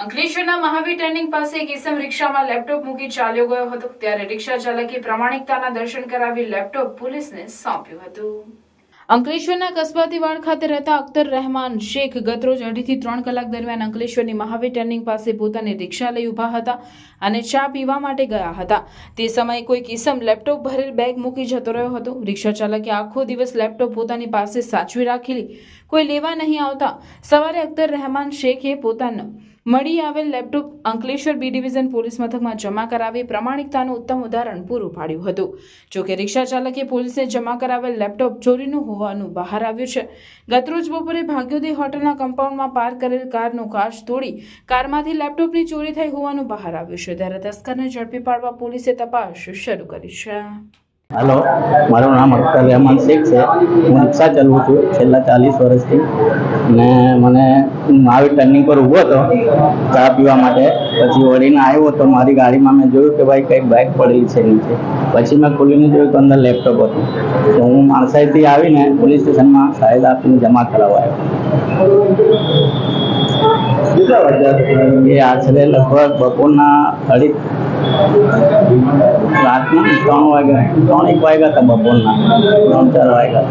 અંકલેશ્વરના મહાવીર ટર્નિંગ પાસે એક ઇસમ રિક્ષામાં લેપટોપ મૂકી ચાલ્યો ગયો હતો ત્યારે રિક્ષા ચાલકે પ્રામાણિકતાના દર્શન કરાવી લેપટોપ પોલીસને સોંપ્યું હતું। અંકલેશ્વરના કસ્બાતીવાડ ખાતે રહેતા અખ્તર રહેમાન શેખ ગતરોજ 2.5 થી 3 કલાક દરમિયાન અંકલેશ્વરની મહાવીર ટર્નિંગ પાસે પોતાની રિક્ષા લઈ ઊભા હતા અને ચા પીવા માટે ગયા હતા। તે સમયે કોઈ કિસમ લેપટોપ ભરેલ બેગ મૂકી જતો રહ્યો હતો। રિક્ષા ચાલકે આખો દિવસ લેપટોપ પોતાની પાસે સાચવી રાખેલી કોઈ લેવા નહીં આવતા સવારે અખ્તર રહેમાન શેખે પોતાનો મળી આવેલ laptop Ankleshwar B division police મથકમાં જમા કરાવી પ્રામાણિકતાનું ઉત્તમ ઉદાહરણ પૂરું પાડ્યું હતું। જોકે રિક્ષા ચાલકે પોલીસને જમા કરાવેલ લેપટોપ ચોરીનું હોવાનું બહાર આવ્યું છે। ગતરોજ બપોરે ભાગ્યોદય હોટલના કમ્પાઉન્ડમાં પાર્ક કરેલ કારનો કાચ તોડી કારમાંથી લેપટોપની ચોરી થઈ હોવાનું બહાર આવ્યું છે ત્યારે તસ્કરને ઝડપી પાડવા પોલીસે તપાસ શરૂ કરી છે। हेलो, મારું નામ અખ્તર રહેમાન શેખ છે। હું રિક્ષા ચલાવું છું છેલ્લા 40 વર્ષથી ને મને મહાવીર ટર્નિંગ પર ઊભો હતો ચા પીવા માટે। પછી વળીને આવ્યો તો મારી ગાડીમાં મેં જોયું કે ભાઈ કંઈક બેગ પડેલી છે નીચે। પછી મેં ખોલીને જોયું તો અંદર લેપટોપ હતું તો હું માણસાઈથી આવીને પોલીસ સ્ટેશનમાં સાહેબ આપીને જમા કરાવવા આવ્યો। એ આશરે લગભગ બપોરના રાતના 3 વાગ્યા 3-1 વાગ્યા હતા બપોરના 3-4 વાગ્યા।